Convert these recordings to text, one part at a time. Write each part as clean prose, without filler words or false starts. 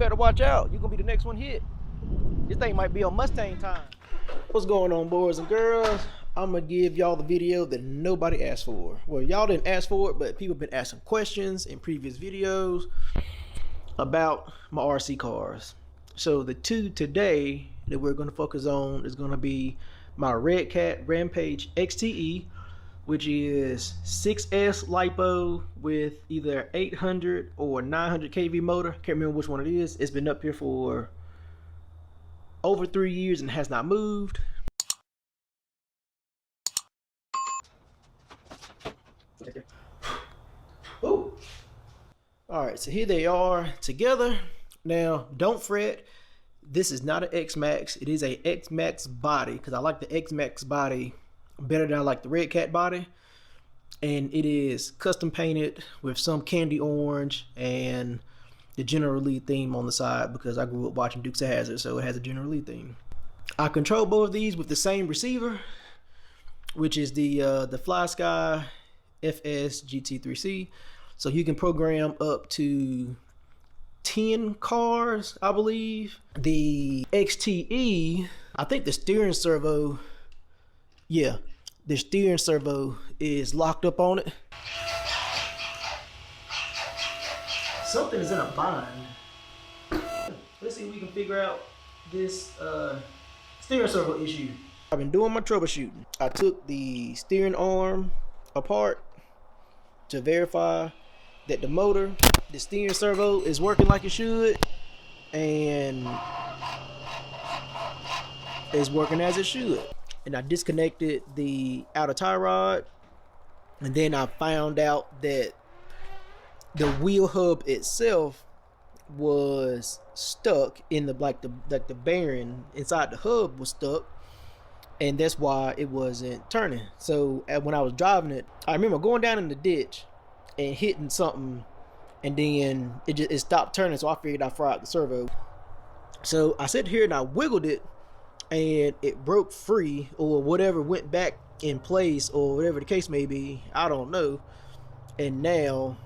better watch out. You're gonna be the next one hit. This thing might be on Mustang time. What's going on, boys and girls? I'm gonna give y'all the video that nobody asked for. Well, y'all didn't ask for it, but people have been asking questions in previous videos about my RC cars. So the two today that we're gonna focus on is gonna be my Redcat Rampage XTe, which is 6S Lipo with either 800 or 900 kV motor. Can't remember which one it is. It's been up here for over 3 years and has not moved. Ooh. All right, so here they are together. Now, don't fret. This is not an X-Max. It is a X-Max body because I like the X-Max body better than I like the Redcat body. And it is custom painted with some candy orange and the General Lee theme on the side because I grew up watching Dukes of Hazzard, so it has a General Lee theme. I control both of these with the same receiver, which is the FlySky FS GT3C. So you can program up to 10 cars, I believe. The XTe, I think the steering servo, yeah, the steering servo is locked up on it. Something is in a bind. Let's see if we can figure out this steering servo issue. I've been doing my troubleshooting. I took the steering arm apart to verify that the motor, the steering servo is working like it should and is working as it should. And I disconnected the outer tie rod, and then I found out that the wheel hub itself was stuck in the the bearing inside the hub was stuck, and that's why it wasn't turning. So when I was driving it, I remember going down in the ditch and hitting something, and then it stopped turning. So I figured I fried the servo. So I sat here and I wiggled it, and it broke free or whatever, went back in place or whatever the case may be. I don't know. And now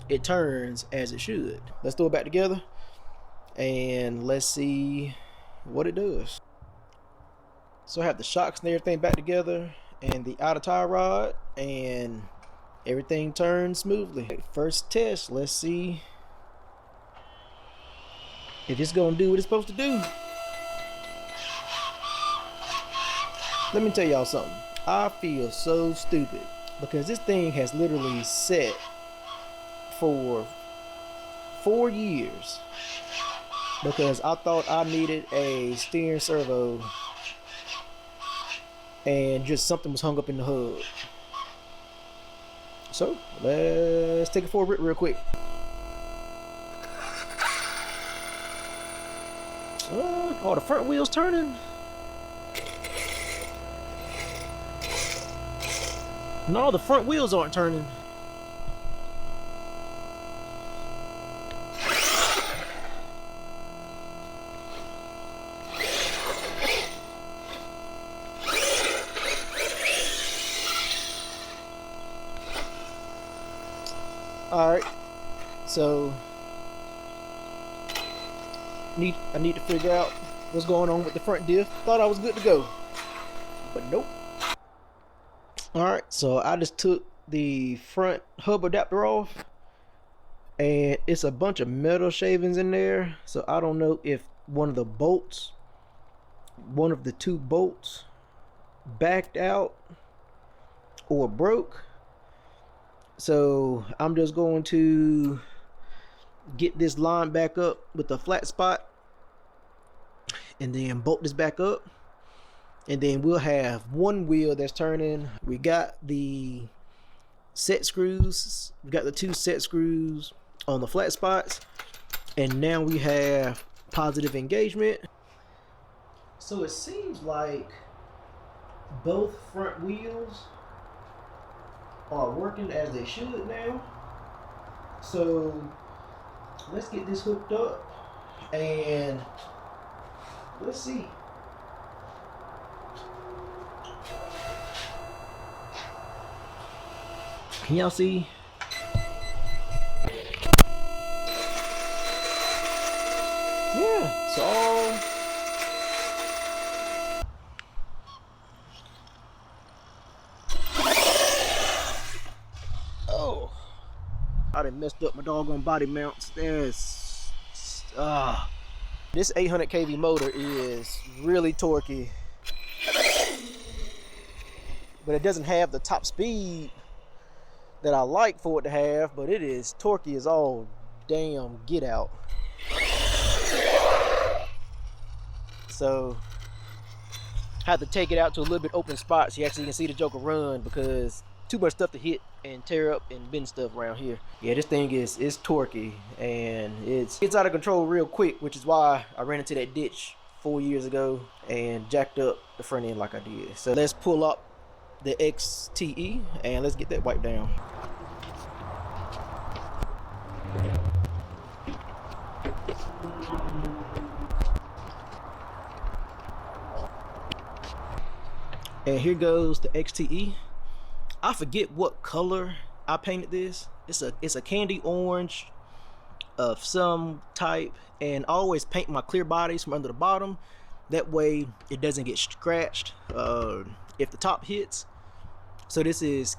it turns as it should. Let's throw it back together and let's see what it does. So I have the shocks and everything back together and the outer tie rod, and everything turns smoothly. First test, let's see if it's gonna do what it's supposed to do. Let me tell y'all something. I feel so stupid because this thing has literally sat for 4 years because I thought I needed a steering servo and just something was hung up in the hub. So let's take it for a rip real quick. Oh, the front wheel's turning. No, the front wheels aren't turning. Alright, so I need to figure out what's going on with the front diff. Thought I was good to go, but nope. Alright, so I just took the front hub adapter off, and it's a bunch of metal shavings in there, so I don't know if one of the two bolts backed out or broke. So I'm just going to get this line back up with the flat spot and then bolt this back up, and then we'll have one wheel that's turning. We got the set screws, we got the 2 set screws on the flat spots, and now we have positive engagement. So it seems like both front wheels are working as they should now. So let's get this hooked up and let's see. Can y'all see? yeah, so oh, I done messed up my doggone body mounts. This 800 kV motor is really torquey, but it doesn't have the top speed that I like for it to have, but it is torquey as all damn get out. So I have to take it out to a little bit open spot so you actually can see the Joker run, because too much stuff to hit and tear up and bend stuff around here. Yeah, this thing is torquey, and it gets out of control real quick, which is why I ran into that ditch 4 years ago and jacked up the front end like I did. So let's pull up the XTe and let's get that wiped down. And here goes the XTe. I forget what color I painted this. It's a candy orange of some type, and I always paint my clear bodies from under the bottom. That way it doesn't get scratched if the top hits. So this is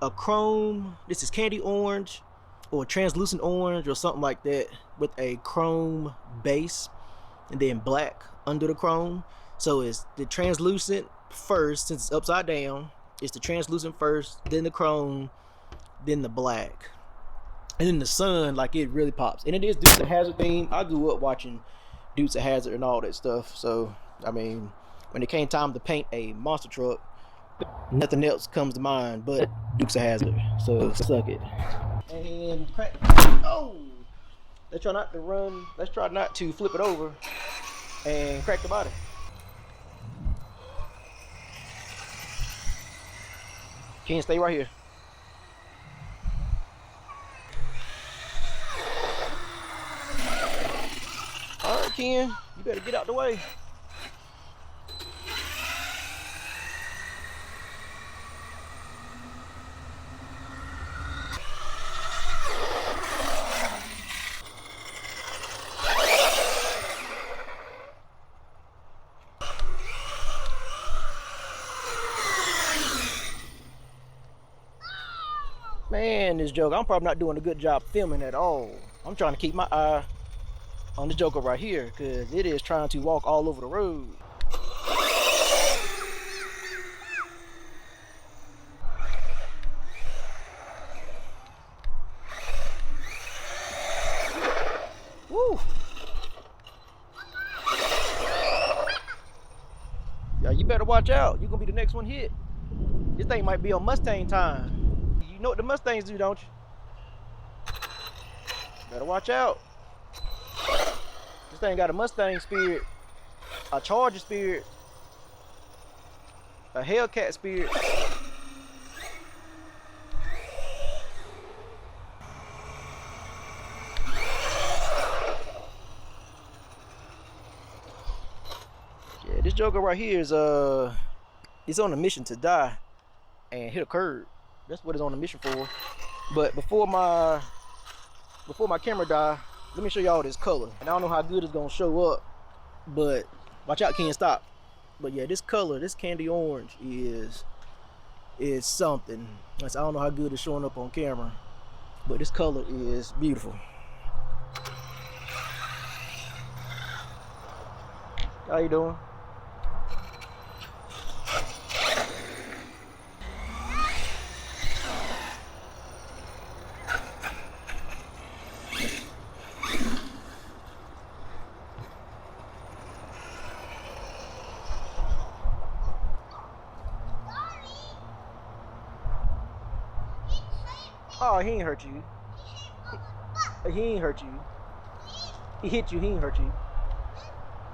a chrome, this is candy orange or translucent orange or something like that, with a chrome base and then black under the chrome. So it's the translucent first, since it's upside down. It's the translucent first, then the chrome, then the black, and then the sun. Like, it really pops. And it is Dukes of Hazzard theme. I grew up watching Dukes of Hazzard and all that stuff. So I mean, when it came time to paint a monster truck, nothing else comes to mind but Dukes of Hazzard. So suck it. And crack. Oh, let's try not to run. Let's try not to flip it over and crack the body. Ken, stay right here. All right, Ken, you better get out the way. Man, this Joker, I'm probably not doing a good job filming at all. I'm trying to keep my eye on the Joker right here, because it is trying to walk all over the road. Woo! Yeah, you better watch out. You're gonna be the next one hit. This thing might be on Mustang time. You know what the Mustangs do, don't you? Better watch out. This thing got a Mustang spirit, a Charger spirit, a Hellcat spirit. Yeah, this Joker right here is it's on a mission to die and hit a curb. That's what it's on a mission for. But before my camera die, let me show y'all this color. And I don't know how good it's gonna show up, but watch out, Ken, stop. But yeah, this color, this candy orange is something. I don't know how good it's showing up on camera, but this color is beautiful. How you doing? Oh, he ain't hurt you. He ain't hurt you. He hit you, he ain't hurt you.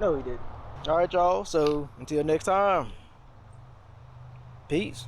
No, he didn't. All right, y'all. So until next time, peace.